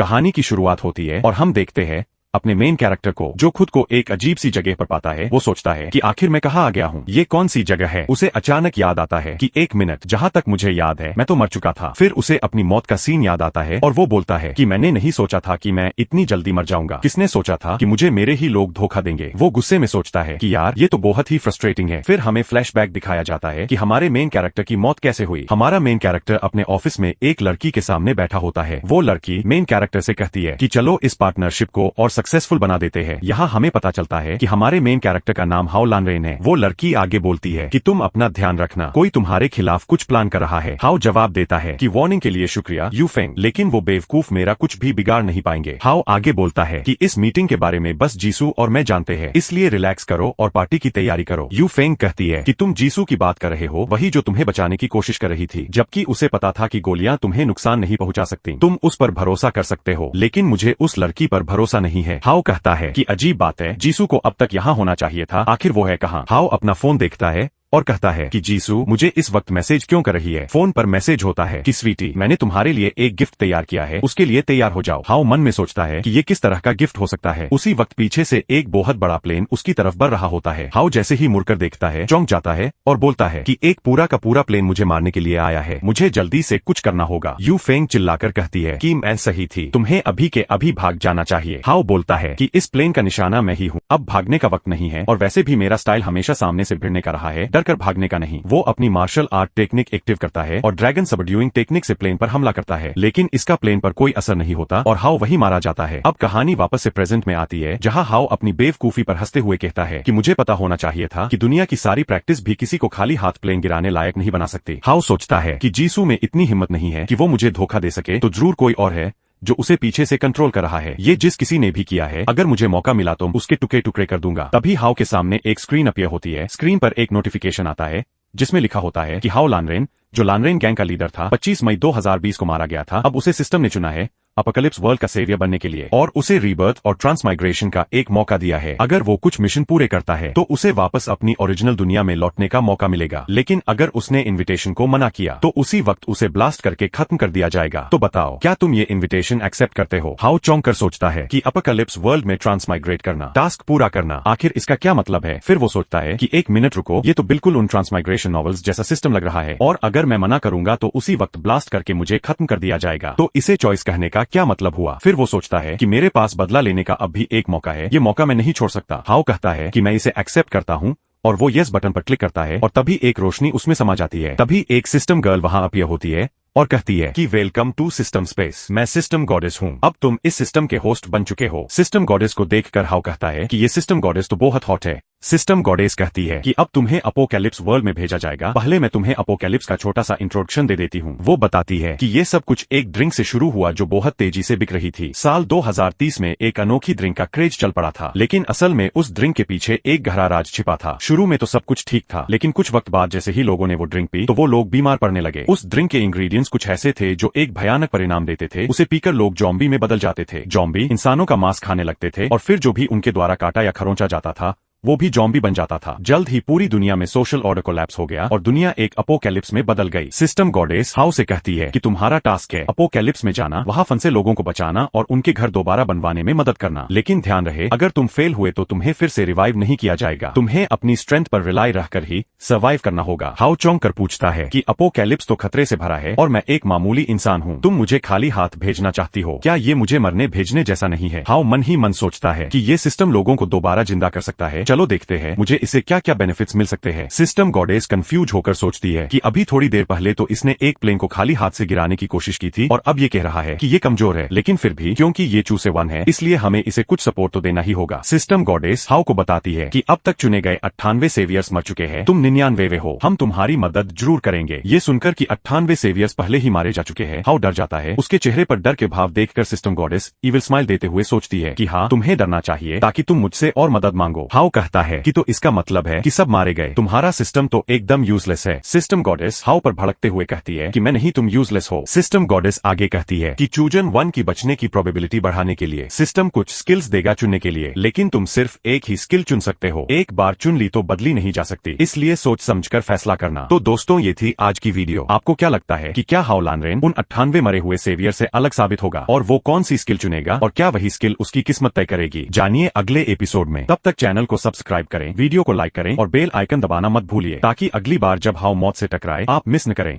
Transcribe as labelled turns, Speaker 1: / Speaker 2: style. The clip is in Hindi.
Speaker 1: कहानी की शुरुआत होती है और हम देखते हैं अपने मेन कैरेक्टर को, जो खुद को एक अजीब सी जगह पर पाता है। वो सोचता है कि आखिर मैं कहाँ आ गया हूँ, ये कौन सी जगह है। उसे अचानक याद आता है कि एक मिनट, जहाँ तक मुझे याद है मैं तो मर चुका था। फिर उसे अपनी मौत का सीन याद आता है और वो बोलता है कि मैंने नहीं सोचा था कि मैं इतनी जल्दी मर जाऊंगा। किसने सोचा था कि मुझे मेरे ही लोग धोखा देंगे। वो गुस्से में सोचता है कि यार ये तो बहुत ही फ्रस्ट्रेटिंग है। फिर हमें फ्लैशबैक दिखाया जाता है कि हमारे मेन कैरेक्टर की मौत कैसे हुई। हमारा मेन कैरेक्टर अपने ऑफिस में एक लड़की के सामने बैठा होता है। वो लड़की मेन कैरेक्टर से कहती है कि चलो इस पार्टनरशिप को और सक्सेसफुल बना देते है। यहाँ हमें पता चलता है कि हमारे मेन कैरेक्टर का नाम हाओ लानरेन है। वो लड़की आगे बोलती है कि तुम अपना ध्यान रखना, कोई तुम्हारे खिलाफ कुछ प्लान कर रहा है। हाओ जवाब देता है कि वार्निंग के लिए शुक्रिया यू फेंग, लेकिन वो बेवकूफ मेरा कुछ भी बिगाड़ नहीं पाएंगे। हाओ आगे बोलता है कि इस मीटिंग के बारे में बस जीसू और मैं जानते हैं, इसलिए रिलैक्स करो और पार्टी की तैयारी करो। यू फेंग कहती है कि तुम जीसू की बात कर रहे हो, वही जो तुम्हें बचाने की कोशिश कर रही थी, जबकि उसे पता था कि गोलियां तुम्हें नुकसान नहीं पहुंचा सकती। तुम उस पर भरोसा कर सकते हो, लेकिन मुझे उस लड़की पर भरोसा नहीं है। हाओ कहता है कि अजीब बात है, जीसू को अब तक यहाँ होना चाहिए था, आखिर वो है कहाँ। हाओ अपना फोन देखता है और कहता है कि जीसू मुझे इस वक्त मैसेज क्यों कर रही है। फोन पर मैसेज होता है कि स्वीटी मैंने तुम्हारे लिए एक गिफ्ट तैयार किया है, उसके लिए तैयार हो जाओ। हाओ मन में सोचता है कि ये किस तरह का गिफ्ट हो सकता है। उसी वक्त पीछे से एक बहुत बड़ा प्लेन उसकी तरफ बढ़ रहा होता है। हाओ जैसे ही मुड़कर देखता है चौंक जाता है और बोलता है कि एक पूरा का पूरा प्लेन मुझे मारने के लिए आया है, मुझे जल्दी से कुछ करना होगा। यू फेंग चिल्लाकर कहती है कि मैं सही थी, तुम्हें अभी के अभी भाग जाना चाहिए। हाओ बोलता है कि इस प्लेन का निशाना मैं ही हूँ, अब भागने का वक्त नहीं है, और वैसे भी मेरा स्टाइल हमेशा सामने से भिड़ने का रहा है, डरकर भागने का नहीं। वो अपनी मार्शल आर्ट टेक्निक एक्टिव करता है और ड्रैगन सबड्यूइंग टेक्निक से प्लेन पर हमला करता है, लेकिन इसका प्लेन पर कोई असर नहीं होता और हाओ वही मारा जाता है। अब कहानी वापस से प्रेजेंट में आती है, जहां हाओ अपनी बेवकूफी पर हंसते हुए कहता है कि मुझे पता होना चाहिए था कि दुनिया की सारी प्रैक्टिस भी किसी को खाली हाथ प्लेन गिराने लायक नहीं बना सकती। हाओ सोचता है कि जीसू में इतनी हिम्मत नहीं है कि वो मुझे धोखा दे सके, तो जरूर कोई और है जो उसे पीछे से कंट्रोल कर रहा है। ये जिस किसी ने भी किया है, अगर मुझे मौका मिला तो उसके टुकड़े टुकड़े कर दूंगा। तभी हाओ के सामने एक स्क्रीन अपीयर होती है। स्क्रीन पर एक नोटिफिकेशन आता है जिसमें लिखा होता है कि हाओ लानरेन, जो लानरेन गैंग का लीडर था, 25 मई 2020 को मारा गया था। अब उसे सिस्टम ने चुना है अपोकलिप्स वर्ल्ड का सेवियर बनने के लिए और उसे रीबर्थ और ट्रांसमाइग्रेशन का एक मौका दिया है। अगर वो कुछ मिशन पूरे करता है तो उसे वापस अपनी ओरिजिनल दुनिया में लौटने का मौका मिलेगा, लेकिन अगर उसने इन्विटेशन को मना किया तो उसी वक्त उसे ब्लास्ट करके खत्म कर दिया जाएगा। तो बताओ, क्या तुम ये इन्विटेशन एक्सेप्ट करते हो? हाओ चौंक कर सोचता है कि अपोकलिप्स वर्ल्ड में ट्रांसमाइग्रेट करना, टास्क पूरा करना, आखिर इसका क्या मतलब है? फिर वो सोचता है कि एक मिनट रुको, ये तो बिल्कुल उन ट्रांसमाइग्रेशन नॉवेल्स जैसा सिस्टम लग रहा है, और अगर मैं मना करूंगा तो उसी वक्त ब्लास्ट करके मुझे खत्म कर दिया जाएगा, तो इसे चॉइस कहने का क्या मतलब हुआ? फिर वो सोचता है कि मेरे पास बदला लेने का अब भी एक मौका है, ये मौका मैं नहीं छोड़ सकता। हाओ कहता है कि मैं इसे एक्सेप्ट करता हूँ और वो यस बटन पर क्लिक करता है और तभी एक रोशनी उसमें समा जाती है। तभी एक सिस्टम गर्ल वहां अपीयर होती है और कहती है कि वेलकम टू सिस्टम स्पेस, मैं सिस्टम गॉडेस हूँ, अब तुम इस सिस्टम के होस्ट बन चुके हो। सिस्टम गॉडेस को देखकर हाओ कहता है कि ये सिस्टम गॉडेस तो बहुत हॉट है। सिस्टम गॉडेस कहती है कि अब तुम्हें अपोकैलिप्स वर्ल्ड में भेजा जाएगा, पहले मैं तुम्हें अपोकैलिप्स का छोटा सा इंट्रोडक्शन दे देती हूँ। वो बताती है कि ये सब कुछ एक ड्रिंक से शुरू हुआ जो बहुत तेजी से बिक रही थी। साल 2030 में एक अनोखी ड्रिंक का क्रेज चल पड़ा था, लेकिन असल में उस ड्रिंक के पीछे एक गहरा राज छिपा था। शुरू में तो सब कुछ ठीक था, लेकिन कुछ वक्त बाद जैसे ही लोगों ने वो ड्रिंक पी तो वो लोग बीमार पड़ने लगे। उस ड्रिंक के इंग्रेडिएंट्स कुछ ऐसे थे जो एक भयानक परिणाम देते थे। उसे पीकर लोग जॉम्बी में बदल जाते थे। जॉम्बी इंसानों का मांस खाने लगते थे और फिर जो भी उनके द्वारा काटा या खरोंचा जाता था वो भी जॉम्बी बन जाता था। जल्द ही पूरी दुनिया में सोशल ऑर्डर कोलैप्स हो गया और दुनिया एक अपोकैलिप्स में बदल गई। सिस्टम गॉडेस हाओ से कहती है कि तुम्हारा टास्क है अपोकैलिप्स में जाना, वहां फंसे लोगों को बचाना और उनके घर दोबारा बनवाने में मदद करना, लेकिन ध्यान रहे अगर तुम फेल हुए तो तुम्हें फिर से रिवाइव नहीं किया जाएगा, तुम्हें अपनी स्ट्रेंथ पर रिलाई रहकर ही सर्वाइव करना होगा। हाओ चौंक कर पूछता है कि अपोकैलिप्स तो खतरे से भरा है और मैं एक मामूली इंसान हूँ, तुम मुझे खाली हाथ भेजना चाहती हो, क्या ये मुझे मरने भेजने जैसा नहीं है? हाओ मन ही मन सोचता है कि ये सिस्टम लोगों को दोबारा जिंदा कर सकता है, चलो देखते हैं मुझे इससे क्या क्या बेनिफिट्स मिल सकते हैं। सिस्टम गॉडेस कंफ्यूज होकर सोचती है कि अभी थोड़ी देर पहले तो इसने एक प्लेन को खाली हाथ से गिराने की कोशिश की थी और अब ये कह रहा है कि ये कमजोर है, लेकिन फिर भी क्योंकि ये चूसे वन है इसलिए हमें इसे कुछ सपोर्ट तो देना ही होगा। सिस्टम गॉडेस हाओ को बताती है कि अब तक चुने गए 98 सेवियर्स मर चुके हैं, तुम 99वें हो, हम तुम्हारी मदद जरूर करेंगे। ये सुनकर कि 98 सेवियर्स पहले ही मारे जा चुके हैं, हाओ डर जाता है। उसके चेहरे पर डर के भाव देखकर सिस्टम गॉडेस इविल स्माइल देते हुए सोचती है कि हाँ तुम्हें डरना चाहिए ताकि तुम मुझसे और मदद मांगो। हाओ कहता है कि तो इसका मतलब है कि सब मारे गए, तुम्हारा सिस्टम तो एकदम यूजलेस है। सिस्टम गॉडेस हाउ पर भड़कते हुए कहती है कि मैं नहीं, तुम यूजलेस हो। सिस्टम गॉडेस आगे कहती है कि चूजन 1 की बचने की प्रोबेबिलिटी बढ़ाने के लिए सिस्टम कुछ स्किल्स देगा चुनने के लिए, लेकिन तुम सिर्फ एक ही स्किल चुन सकते हो। एक बार चुन ली तो बदली नहीं जा सकती, इसलिए सोच समझकर फैसला करना। तो दोस्तों ये थी आज की वीडियो। आपको क्या लगता है कि क्या हाउ लानरेन उन 98 मरे हुए सेवियर से अलग साबित होगा, और वो कौन सी स्किल चुनेगा, और क्या वही स्किल उसकी किस्मत तय करेगी? जानिए अगले एपिसोड में। तब तक चैनल को सब्सक्राइब करें, वीडियो को लाइक करें और बेल आइकन दबाना मत भूलिए, ताकि अगली बार जब हाउ मौत से टकराए आप मिस न करें।